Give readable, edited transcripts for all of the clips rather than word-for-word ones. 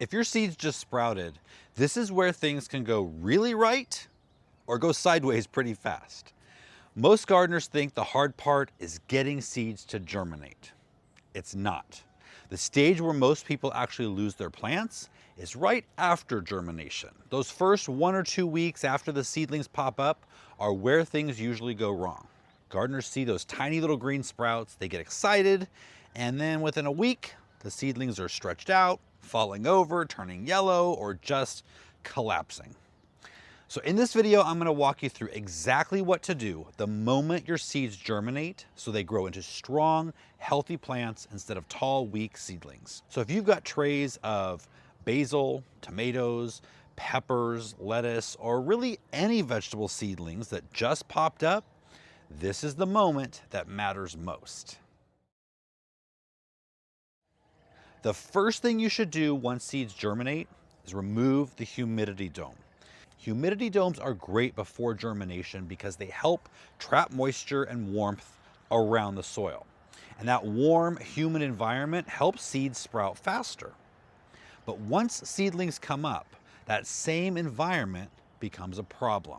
If your seeds just sprouted, this is where things can go really right or go sideways pretty fast. Most gardeners think the hard part is getting seeds to germinate. It's not. The stage where most people actually lose their plants is right after germination. Those first 1 or 2 weeks after the seedlings pop up are where things usually go wrong. Gardeners see those tiny little green sprouts, they get excited, and then within a week, the seedlings are stretched out, falling over, turning yellow, or just collapsing. So in this video, I'm going to walk you through exactly what to do the moment your seeds germinate so they grow into strong, healthy plants instead of tall, weak seedlings. So if you've got trays of basil, tomatoes, peppers, lettuce, or really any vegetable seedlings that just popped up, this is the moment that matters most. The first thing you should do once seeds germinate is remove the humidity dome. Humidity domes are great before germination because they help trap moisture and warmth around the soil. And that warm, humid environment helps seeds sprout faster. But once seedlings come up, that same environment becomes a problem.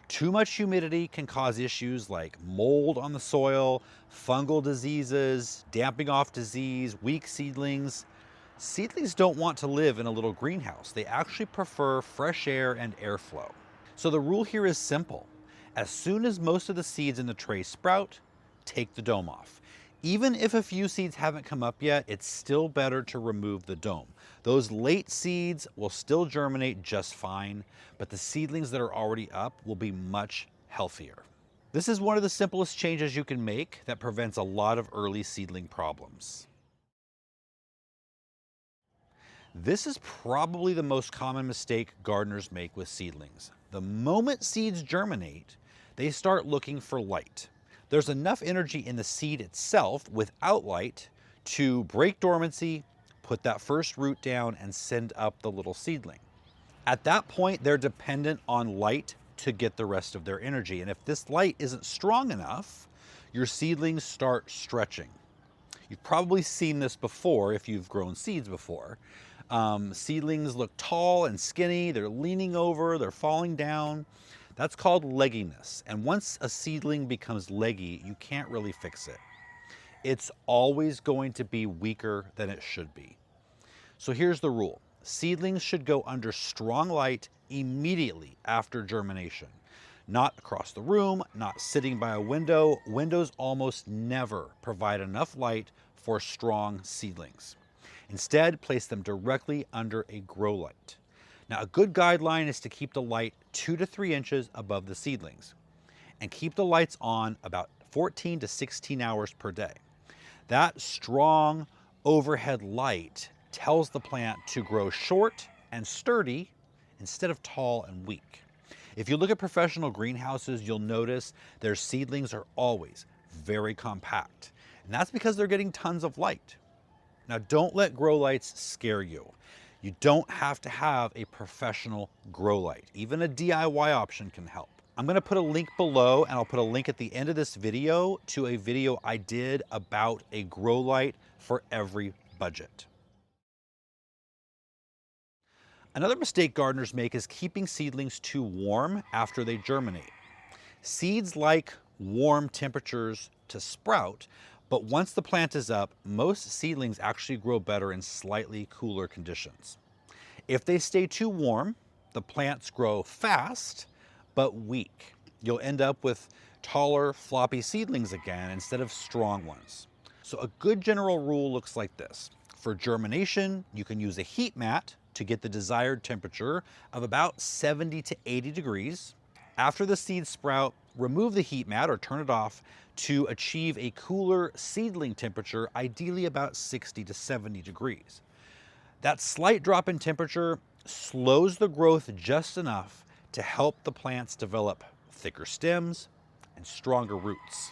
Too much humidity can cause issues like mold on the soil, fungal diseases, damping off disease, weak seedlings. Seedlings don't want to live in a little greenhouse. They actually prefer fresh air and airflow. So the rule here is simple. As soon as most of the seeds in the tray sprout, take the dome off. Even if a few seeds haven't come up yet, it's still better to remove the dome. Those late seeds will still germinate just fine, but the seedlings that are already up will be much healthier. This is one of the simplest changes you can make that prevents a lot of early seedling problems. This is probably the most common mistake gardeners make with seedlings. The moment seeds germinate, they start looking for light. There's enough energy in the seed itself without light to break dormancy, put that first root down, and send up the little seedling. At that point, they're dependent on light to get the rest of their energy. And if this light isn't strong enough, your seedlings start stretching. You've probably seen this before if you've grown seeds before. Seedlings look tall and skinny, they're leaning over, they're falling down. That's called legginess. And once a seedling becomes leggy, you can't really fix it. It's always going to be weaker than it should be. So here's the rule. Seedlings should go under strong light immediately after germination. Not across the room, not sitting by a window. Windows almost never provide enough light for strong seedlings. Instead, place them directly under a grow light. Now, a good guideline is to keep the light 2 to 3 inches above the seedlings and keep the lights on about 14 to 16 hours per day. That strong overhead light tells the plant to grow short and sturdy instead of tall and weak. If you look at professional greenhouses, you'll notice their seedlings are always very compact. And that's because they're getting tons of light. Now, don't let grow lights scare you. You don't have to have a professional grow light. Even a DIY option can help. I'm going to put a link below, and I'll put a link at the end of this video to a video I did about a grow light for every budget. Another mistake gardeners make is keeping seedlings too warm after they germinate. Seeds like warm temperatures to sprout, but once the plant is up, most seedlings actually grow better in slightly cooler conditions. If they stay too warm, the plants grow fast, but weak. You'll end up with taller, floppy seedlings again instead of strong ones. So a good general rule looks like this. For germination, you can use a heat mat to get the desired temperature of about 70 to 80 degrees. After the seeds sprout, remove the heat mat or turn it off to achieve a cooler seedling temperature, ideally about 60 to 70 degrees. That slight drop in temperature slows the growth just enough to help the plants develop thicker stems and stronger roots.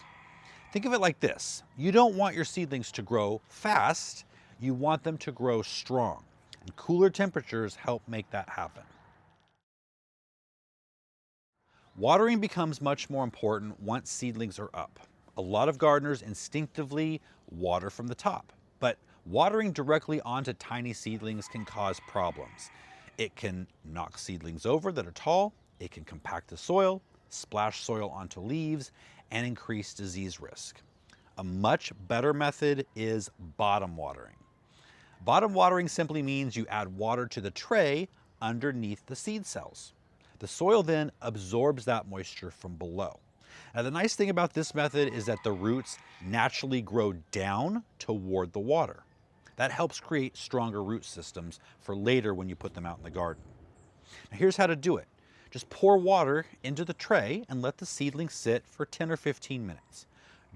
Think of it like this. You don't want your seedlings to grow fast, you want them to grow strong. And cooler temperatures help make that happen. Watering becomes much more important once seedlings are up. A lot of gardeners instinctively water from the top, but Watering directly onto tiny seedlings can cause problems. It can knock seedlings over that are tall, it can compact the soil, splash soil onto leaves, and increase disease risk. A much better method is bottom watering. Bottom watering simply means you add water to the tray underneath the seed cells. The soil then absorbs that moisture from below. Now, the nice thing about this method is that the roots naturally grow down toward the water. That helps create stronger root systems for later when you put them out in the garden. Now, here's how to do it. Just pour water into the tray and let the seedlings sit for 10 or 15 minutes.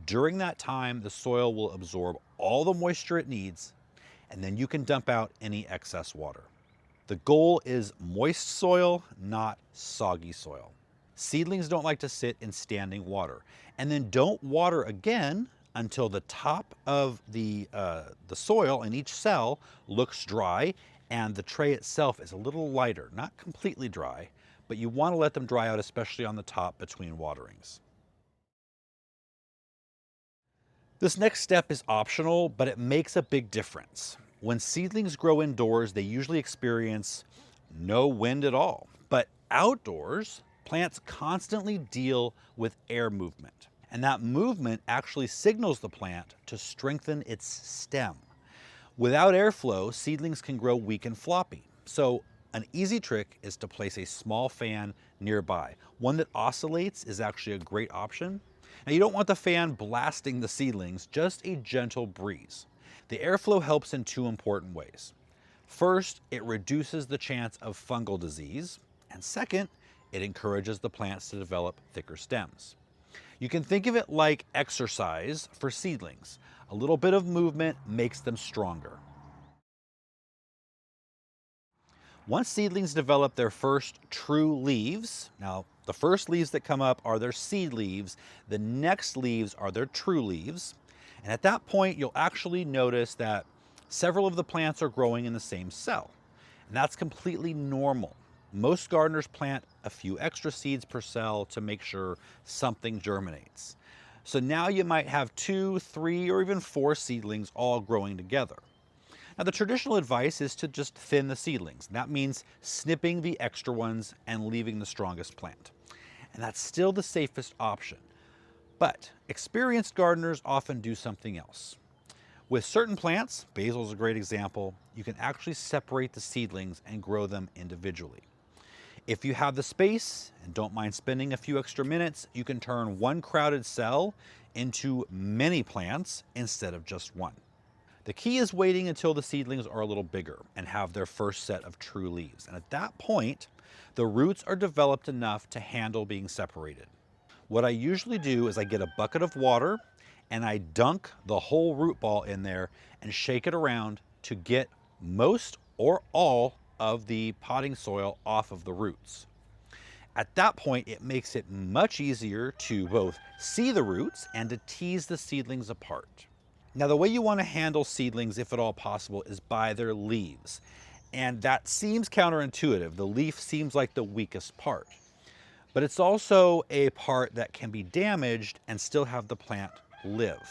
During that time, the soil will absorb all the moisture it needs, and then you can dump out any excess water. The goal is moist soil, not soggy soil. Seedlings don't like to sit in standing water. And then don't water again until the top of the soil in each cell looks dry and the tray itself is a little lighter, not completely dry, but you want to let them dry out, especially on the top between waterings. This next step is optional, but it makes a big difference. When seedlings grow indoors, they usually experience no wind at all. But outdoors, plants constantly deal with air movement. And that movement actually signals the plant to strengthen its stem. Without airflow, seedlings can grow weak and floppy. So an easy trick is to place a small fan nearby. One that oscillates is actually a great option. Now, you don't want the fan blasting the seedlings, just a gentle breeze. The airflow helps in two important ways. First, it reduces the chance of fungal disease, and second, it encourages the plants to develop thicker stems. You can think of it like exercise for seedlings. A little bit of movement makes them stronger. Once seedlings develop their first true leaves, now the first leaves that come up are their seed leaves, the next leaves are their true leaves, and at that point you'll actually notice that several of the plants are growing in the same cell, and that's completely normal. Most gardeners plant a few extra seeds per cell to make sure something germinates. So now you might have 2, 3, or even 4 seedlings all growing together. Now, the traditional advice is to just thin the seedlings. That means snipping the extra ones and leaving the strongest plant. And that's still the safest option. But experienced gardeners often do something else. With certain plants, basil is a great example, you can actually separate the seedlings and grow them individually. If you have the space and don't mind spending a few extra minutes, you can turn one crowded cell into many plants instead of just one. The key is waiting until the seedlings are a little bigger and have their first set of true leaves. And at that point, the roots are developed enough to handle being separated. What I usually do is I get a bucket of water and I dunk the whole root ball in there and shake it around to get most or all of the potting soil off of the roots. At that point, it makes it much easier to both see the roots and to tease the seedlings apart. Now, the way you want to handle seedlings, if at all possible, is by their leaves. And that seems counterintuitive. The leaf seems like the weakest part. But it's also a part that can be damaged and still have the plant live.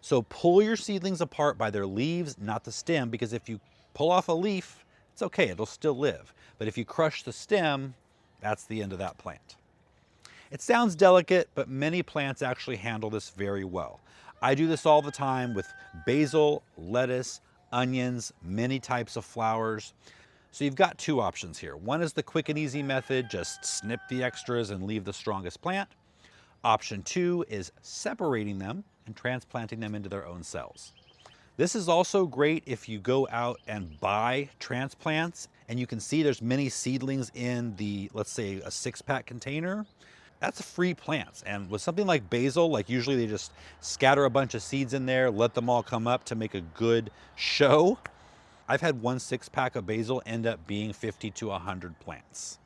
So pull your seedlings apart by their leaves, not the stem, because if you pull off a leaf, it's okay, it'll still live. But if you crush the stem, that's the end of that plant. It sounds delicate, but many plants actually handle this very well. I do this all the time with basil, lettuce, onions, many types of flowers. So you've got two options here. One is the quick and easy method, just snip the extras and leave the strongest plant. Option 2 is separating them and transplanting them into their own cells. This is also great if you go out and buy transplants and you can see there's many seedlings in the, let's say, a 6-pack container. That's free plants. And with something like basil, like usually they just scatter a bunch of seeds in there, let them all come up to make a good show. I've had one 6-pack of basil end up being 50 to 100 plants.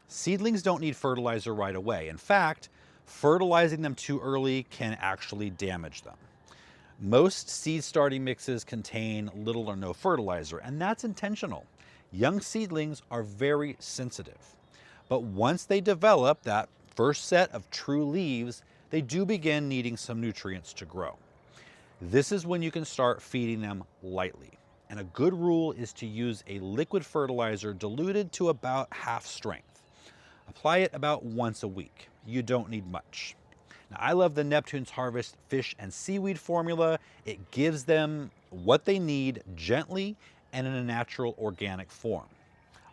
Seedlings don't need fertilizer right away. In fact, fertilizing them too early can actually damage them. Most seed starting mixes contain little or no fertilizer, and that's intentional. Young seedlings are very sensitive. But once they develop that first set of true leaves, they do begin needing some nutrients to grow. This is when you can start feeding them lightly. And a good rule is to use a liquid fertilizer diluted to about half strength. Apply it about once a week. You don't need much. Now, I love the Neptune's Harvest fish and seaweed formula. It gives them what they need gently and in a natural organic form.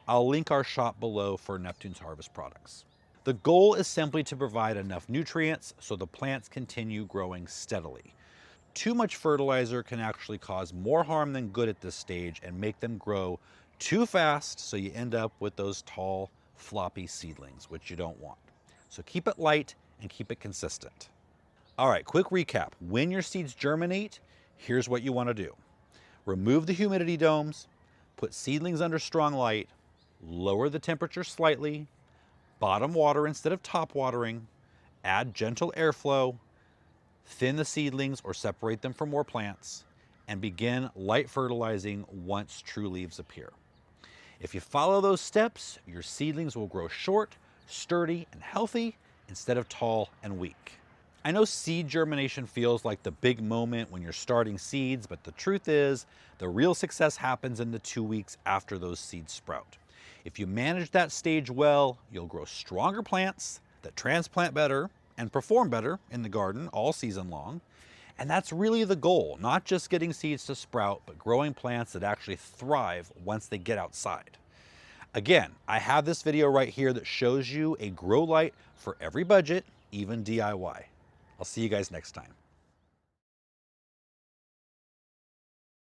I'll link our shop below for Neptune's Harvest products. The goal is simply to provide enough nutrients so the plants continue growing steadily. Too much fertilizer can actually cause more harm than good at this stage and make them grow too fast, so you end up with those tall, floppy seedlings, which you don't want. So keep it light and keep it consistent. All right, quick recap. When your seeds germinate, here's what you want to do. Remove the humidity domes, put seedlings under strong light, lower the temperature slightly, bottom water instead of top watering, add gentle airflow, thin the seedlings or separate them from more plants, and begin light fertilizing once true leaves appear. If you follow those steps, your seedlings will grow short, sturdy, and healthy instead of tall and weak. I know seed germination feels like the big moment when you're starting seeds, but the truth is the real success happens in the 2 weeks after those seeds sprout. If you manage that stage well, you'll grow stronger plants that transplant better and perform better in the garden all season long. And that's really the goal, not just getting seeds to sprout, but growing plants that actually thrive once they get outside. Again, I have this video right here that shows you a grow light for every budget, even DIY. I'll see you guys next time.